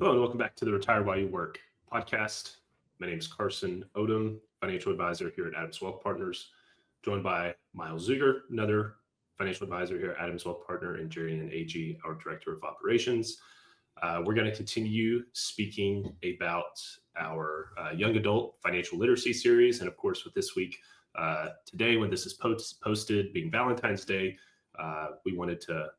Hello and welcome back to the Retire While You Work podcast. My name is Carson Odom, financial advisor here at Adams Wealth Partners, joined by Myles Zuger, another financial advisor here at Adams Wealth Partner, and Jeri Anne, AG, our director of operations. We're going to continue speaking about our young adult financial literacy series, and of course, with this week today, when this is posted, being Valentine's Day, we wanted to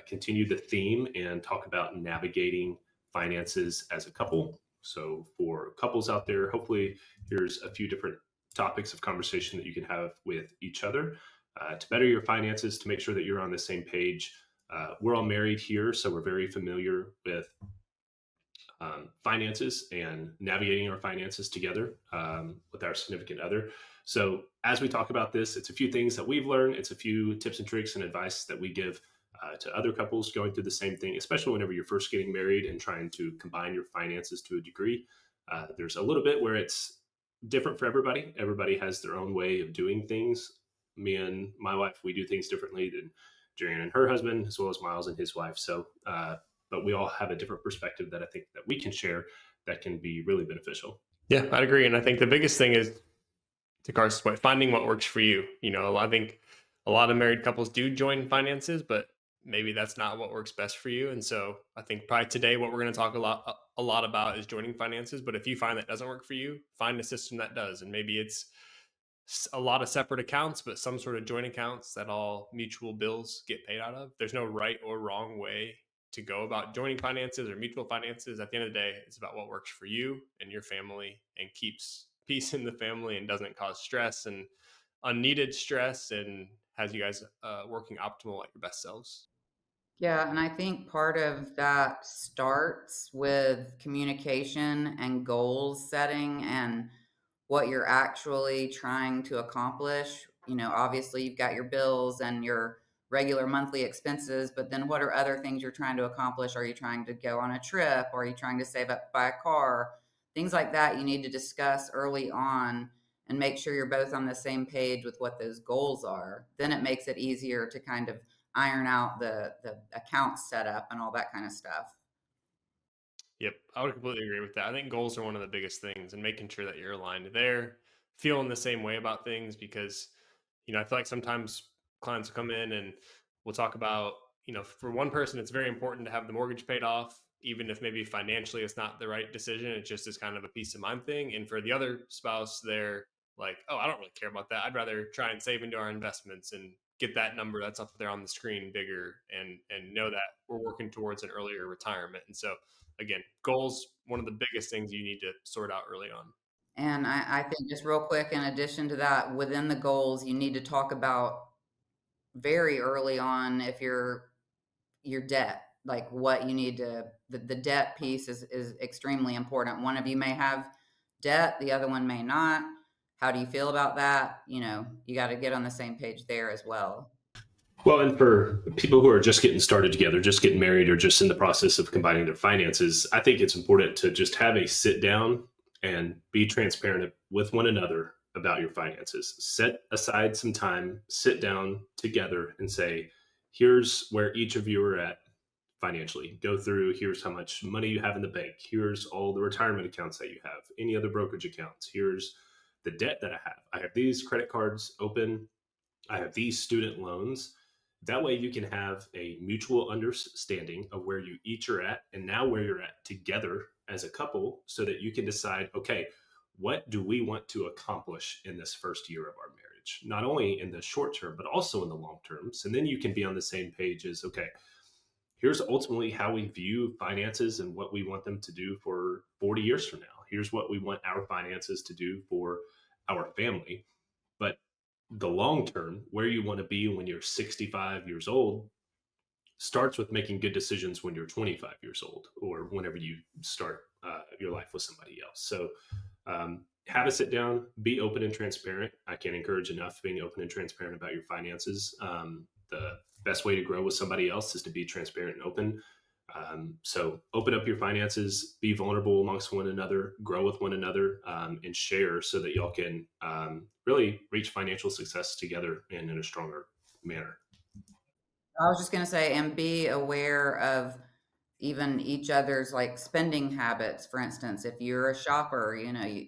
continue the theme and talk about navigating finances as a couple. So for couples out there, hopefully here's a few different topics of conversation that you can have with each other to better your finances, to make sure that you're on the same page. We're all married here, so we're very familiar with finances and navigating our finances together with our significant other. So as we talk about this, it's a few things that we've learned. It's a few tips and tricks and advice that we give to other couples going through the same thing, especially whenever you're first getting married and trying to combine your finances to a degree. There's a little bit where it's different for everybody. Everybody has their own way of doing things. Me and my wife, we do things differently than Jeri Anne and her husband, as well as Myles and his wife. So, but we all have a different perspective that I think that we can share that can be really beneficial. Yeah, I'd agree. And I think the biggest thing is, to Carson's point, finding what works for you. I think a lot of married couples do join finances, but maybe that's not what works best for you. And so I think probably today what we're going to talk a lot about is joining finances. But if you find that doesn't work for you, find a system that does. And maybe it's a lot of separate accounts, but some sort of joint accounts that all mutual bills get paid out of. There's no right or wrong way to go about joining finances or mutual finances. At the end of the day, it's about what works for you and your family and keeps peace in the family and doesn't cause stress and unneeded stress and has you guys working optimal at your best selves. Yeah, and I think part of that starts with communication and goals setting and what you're actually trying to accomplish. Obviously you've got your bills and your regular monthly expenses, but then what are other things you're trying to accomplish? Are you trying to go on a trip? Are you trying to save up, buy a car? Things like that you need to discuss early on and make sure you're both on the same page with what those goals are. Then it makes it easier to kind of iron out the account setup and all that kind of stuff. Yep, I would completely agree with that. I think goals are one of the biggest things, and making sure that you're aligned there, feeling the same way about things, because I feel like sometimes clients will come in and we'll talk about, for one person, it's very important to have the mortgage paid off, even if maybe financially it's not the right decision. It just is kind of a peace of mind thing. And for the other spouse, they're like, oh, I don't really care about that. I'd rather try and save into our investments and get that number that's up there on the screen bigger and know that we're working towards an earlier retirement. And so again, goals, one of the biggest things you need to sort out early on. And I think just real quick, in addition to that, within the goals, you need to talk about very early on if your debt, like what you need to, the debt piece is extremely important. One of you may have debt, the other one may not. How do you feel about that? You got to get on the same page there as well. Well, and for people who are just getting started together, just getting married, or just in the process of combining their finances, I think it's important to just have a sit down and be transparent with one another about your finances. Set aside some time, sit down together and say, here's where each of you are at financially. Go through, here's how much money you have in the bank. Here's all the retirement accounts that you have, any other brokerage accounts. Here's the debt that I have. I have these credit cards open. I have these student loans. That way you can have a mutual understanding of where you each are at and now where you're at together as a couple, so that you can decide, okay, what do we want to accomplish in this first year of our marriage? Not only in the short term, but also in the long terms. And then you can be on the same page as, okay, here's ultimately how we view finances and what we want them to do for 40 years from now. Here's what we want our finances to do for our family. But the long term, where you want to be when you're 65 years old, starts with making good decisions when you're 25 years old or whenever you start your life with somebody else. So have a sit down, be open and transparent. I can't encourage enough being open and transparent about your finances. The best way to grow with somebody else is to be transparent and open. So open up your finances, be vulnerable amongst one another, grow with one another, and share so that y'all can really reach financial success together and in a stronger manner. I was just going to say, and be aware of even each other's like spending habits. For instance, if you're a shopper, you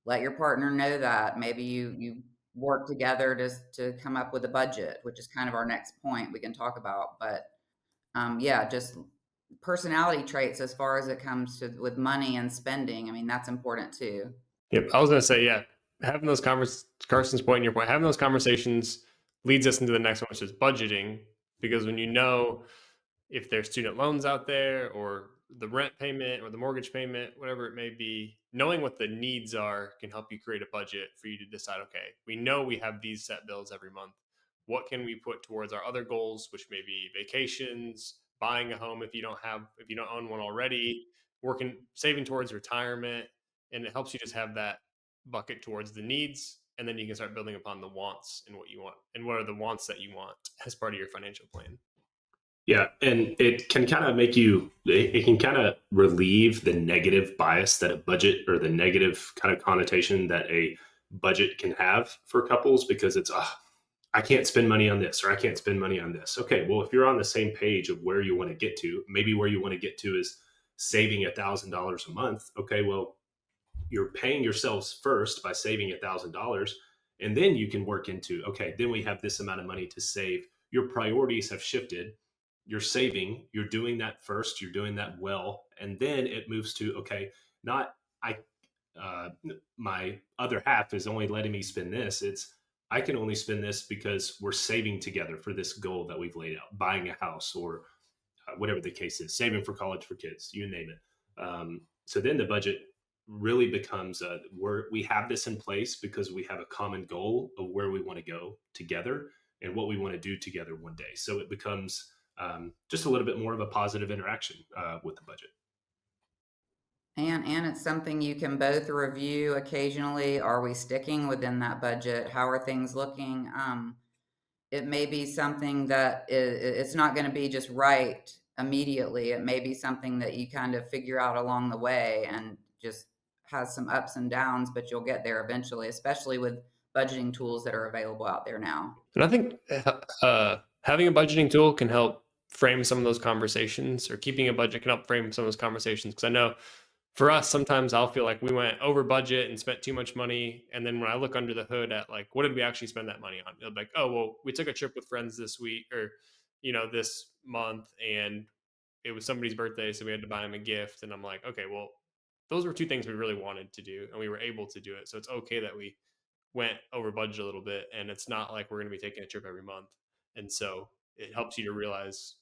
let your partner know that. Maybe you work together to come up with a budget, which is kind of our next point we can talk about. But yeah, just personality traits as far as it comes to with money and spending. I mean, that's important too. Yep. I was going to say, yeah, having those Carson's point and your point, having those conversations leads us into the next one, which is budgeting. Because when you know if there's student loans out there or the rent payment or the mortgage payment, whatever it may be, knowing what the needs are can help you create a budget for you to decide, okay, we know we have these set bills every month. What can we put towards our other goals, which may be vacations, buying a home if you don't own one already, saving towards retirement, and it helps you just have that bucket towards the needs, and then you can start building upon the wants and what you want and what are the wants that you want as part of your financial plan. Yeah, and it can kind of it can kind of relieve the negative bias that a budget, or the negative kind of connotation that a budget can have for couples, because it's, I can't spend money on this, or I can't spend money on this. Okay, well, if you're on the same page of where you want to get to, maybe where you want to get to is saving $1,000 a month. Okay, well, you're paying yourselves first by saving $1,000, and then you can work into, okay, then we have this amount of money to save. Your priorities have shifted. You're saving, you're doing that first, you're doing that well, and then it moves to, okay, not I uh, my other half is only letting me spend this. It's, I can only spend this because we're saving together for this goal that we've laid out, buying a house, or whatever the case is, saving for college for kids, you name it. So then the budget really becomes, we have this in place because we have a common goal of where we want to go together and what we want to do together one day. So it becomes just a little bit more of a positive interaction with the budget. And it's something you can both review occasionally. Are we sticking within that budget? How are things looking? It may be something that it's not going to be just right immediately. It may be something that you kind of figure out along the way and just has some ups and downs, but you'll get there eventually, especially with budgeting tools that are available out there now. And I think having a budgeting tool can help frame some of those conversations, or keeping a budget can help frame some of those conversations. Because I know for us, sometimes I'll feel like we went over budget and spent too much money. And then when I look under the hood at like, what did we actually spend that money on? It'll be like, oh, well, we took a trip with friends this week, or, this month, and it was somebody's birthday. So we had to buy them a gift. And I'm like, okay, well, those were two things we really wanted to do and we were able to do it. So it's okay that we went over budget a little bit, and it's not like we're going to be taking a trip every month. And so it helps you to realize,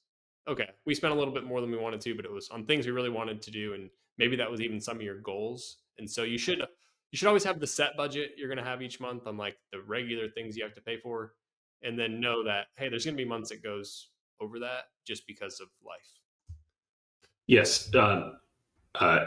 okay, we spent a little bit more than we wanted to, but it was on things we really wanted to do, and maybe that was even some of your goals. And so you should always have the set budget you're going to have each month on like the regular things you have to pay for, and then know that, hey, there's going to be months it goes over that just because of life. Yes,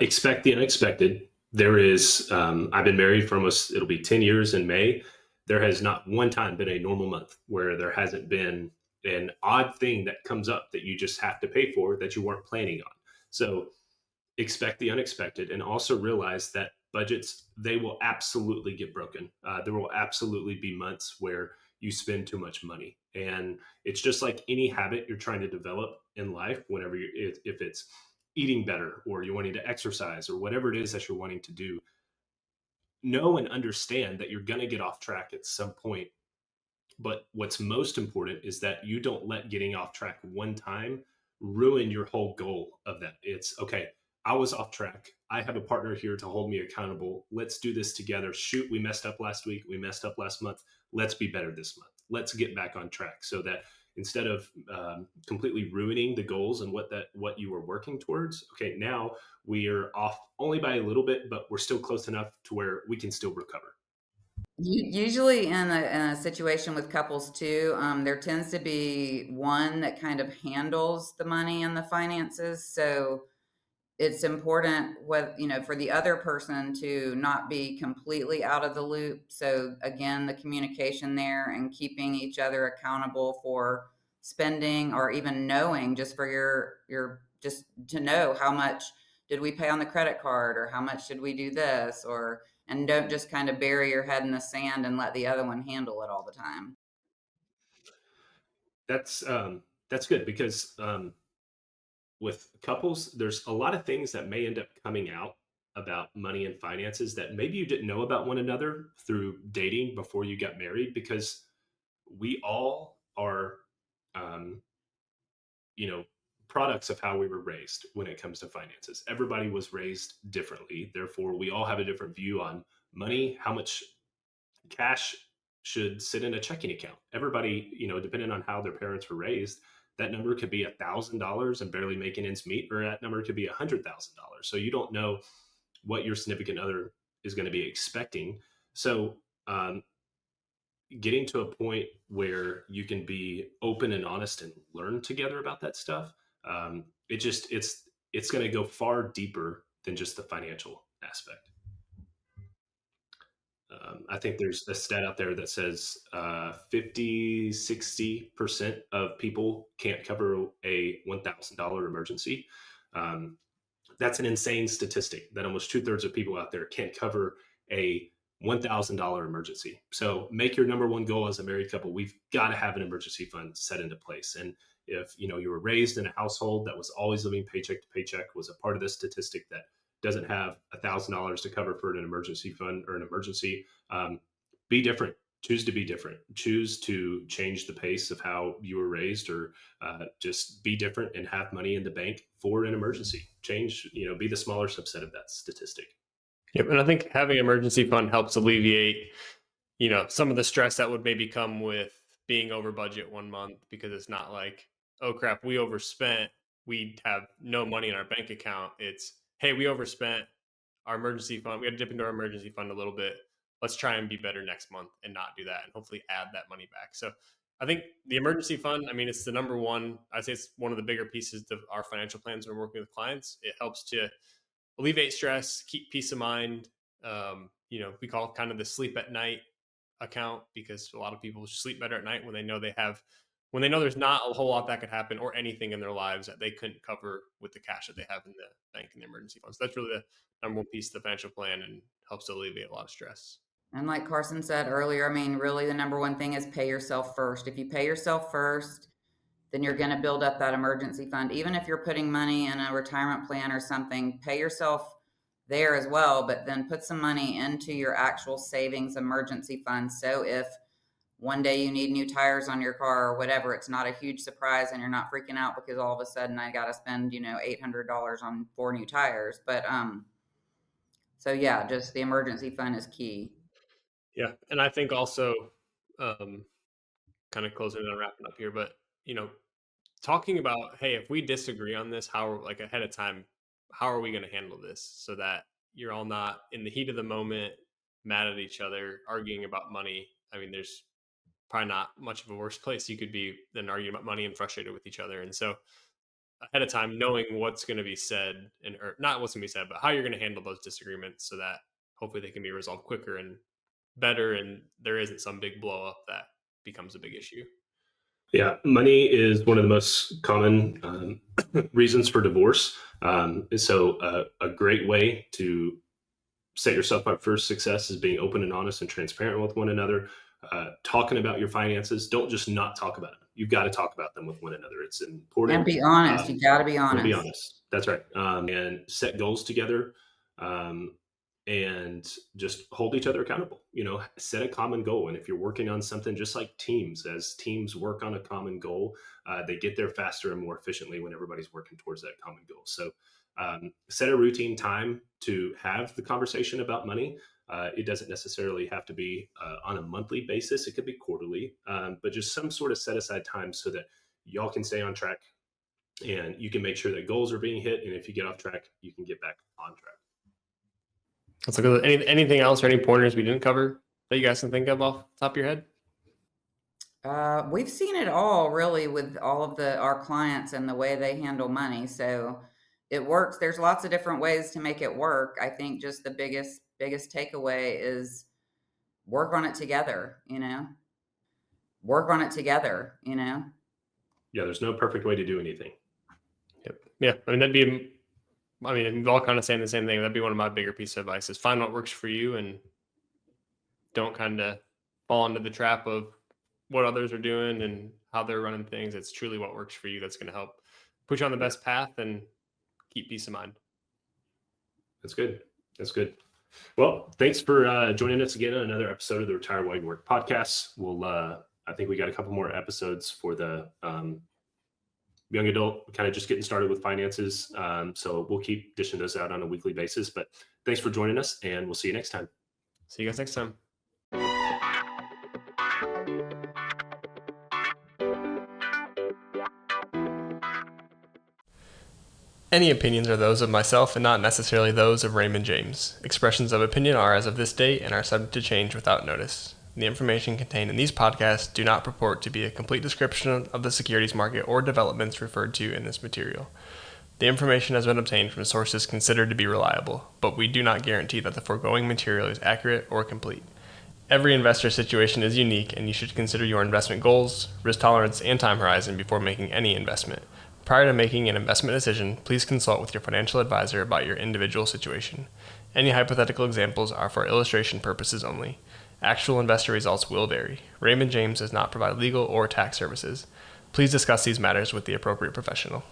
expect the unexpected. There is, I've been married for almost, it'll be 10 years in May. There has not one time been a normal month where there hasn't been an odd thing that comes up that you just have to pay for that you weren't planning on. So expect the unexpected, and also realize that budgets, they will absolutely get broken. There will absolutely be months where you spend too much money, and it's just like any habit you're trying to develop in life. Whenever if it's eating better, or you're wanting to exercise, or whatever it is that you're wanting to do, know and understand that you're going to get off track at some point. But what's most important is that you don't let getting off track one time ruin your whole goal of that. It's, okay, I was off track. I have a partner here to hold me accountable. Let's do this together. Shoot, we messed up last week. We messed up last month. Let's be better this month. Let's get back on track, so that instead of completely ruining the goals and what you were working towards, okay, now we are off only by a little bit, but we're still close enough to where we can still recover. Usually in a situation with couples too, there tends to be one that kind of handles the money and the finances. So it's important for the other person to not be completely out of the loop. So again, the communication there and keeping each other accountable for spending, or even knowing, just for your just to know how much did we pay on the credit card, or how much did we do this, or and don't just kind of bury your head in the sand and let the other one handle it all the time. That's good, because with couples, there's a lot of things that may end up coming out about money and finances that maybe you didn't know about one another through dating before you got married, because we all are, um, you know, products of how we were raised when it comes to finances. Everybody was raised differently. Therefore, we all have a different view on money, how much cash should sit in a checking account. Everybody, depending on how their parents were raised, that number could be $1,000 and barely making ends meet, or that number could be $100,000. So you don't know what your significant other is going to be expecting. So getting to a point where you can be open and honest and learn together about that stuff, it's going to go far deeper than just the financial aspect. I think there's a stat out there that says 50, 60% of people can't cover a $1,000 emergency. Um, that's an insane statistic, that almost 2/3 of people out there can't cover a $1,000 emergency. So make your number one goal as a married couple. We've got to have an emergency fund set into place. And if you were raised in a household that was always living paycheck to paycheck, was a part of this statistic that doesn't have $1,000 to cover for an emergency fund or an emergency, be different. Choose to be different. Choose to change the pace of how you were raised, or just be different and have money in the bank for an emergency. Change, be the smaller subset of that statistic. Yep. And I think having an emergency fund helps alleviate, some of the stress that would maybe come with being over budget one month, because it's not like, oh crap, we overspent, we have no money in our bank account. It's, hey, we overspent our emergency fund. We had to dip into our emergency fund a little bit. Let's try and be better next month and not do that, and hopefully add that money back. So I think the emergency fund, it's the number one, I'd say it's one of the bigger pieces of our financial plans when we're working with clients. It helps to alleviate stress, keep peace of mind. We call it kind of the sleep at night account, because a lot of people sleep better at night when they know there's not a whole lot that could happen, or anything in their lives that they couldn't cover with the cash that they have in the bank and the emergency fund. So that's really the number one piece of the financial plan, and helps to alleviate a lot of stress. And like Carson said earlier, really the number one thing is pay yourself first. If you pay yourself first, then you're going to build up that emergency fund. Even if you're putting money in a retirement plan or something, pay yourself there as well, but then put some money into your actual savings emergency fund. So if one day you need new tires on your car or whatever, it's not a huge surprise and you're not freaking out because all of a sudden I got to spend, $800 on 4 new tires. But, so yeah, just the emergency fund is key. Yeah. And I think also, kind of closing and wrapping up here, but, talking about, hey, if we disagree on this, how, like ahead of time, how are we going to handle this so that you're all not in the heat of the moment, mad at each other, arguing about money. There's probably not much of a worse place you could be than arguing about money and frustrated with each other. And so ahead of time, knowing what's going to be said, or not what's going to be said, but how you're going to handle those disagreements, so that hopefully they can be resolved quicker and better, and there isn't some big blow up that becomes a big issue. Yeah, money is one of the most common reasons for divorce. So a great way to set yourself up for success is being open and honest and transparent with one another. Talking about your finances. Don't just not talk about them. You've got to talk about them with one another. It's important. And be honest. You got to be honest. Be honest. That's right. And set goals together. And just hold each other accountable. Set a common goal. And if you're working on something, just like teams, as teams work on a common goal, they get there faster and more efficiently when everybody's working towards that common goal. So set a routine time to have the conversation about money. It doesn't necessarily have to be on a monthly basis. It could be quarterly, but just some sort of set aside time so that y'all can stay on track, and you can make sure that goals are being hit. And if you get off track, you can get back on track. Let's look at anything else, or any pointers we didn't cover that you guys can think of off the top of your head. We've seen it all really with all of our clients and the way they handle money. So it works. There's lots of different ways to make it work. I think just the biggest takeaway is work on it together, work on it together, Yeah. There's no perfect way to do anything. Yep. Yeah. We're all kind of saying the same thing. That'd be one of my bigger pieces of advice, is find what works for you, and don't kind of fall into the trap of what others are doing and how they're running things. It's truly what works for you that's going to help put you on the best path and keep peace of mind. That's good. That's good. Well, thanks for joining us again on another episode of the Retire While You Work podcast. We'll, I think we got a couple more episodes for the young adult, kind of just getting started with finances. So we'll keep dishing those out on a weekly basis. But thanks for joining us, and we'll see you next time. See you guys next time. Any opinions are those of myself and not necessarily those of Raymond James. Expressions of opinion are as of this date and are subject to change without notice. The information contained in these podcasts do not purport to be a complete description of the securities market or developments referred to in this material. The information has been obtained from sources considered to be reliable, but we do not guarantee that the foregoing material is accurate or complete. Every investor situation is unique, and you should consider your investment goals, risk tolerance, and time horizon before making any investment. Prior to making an investment decision, please consult with your financial advisor about your individual situation. Any hypothetical examples are for illustration purposes only. Actual investor results will vary. Raymond James does not provide legal or tax services. Please discuss these matters with the appropriate professional.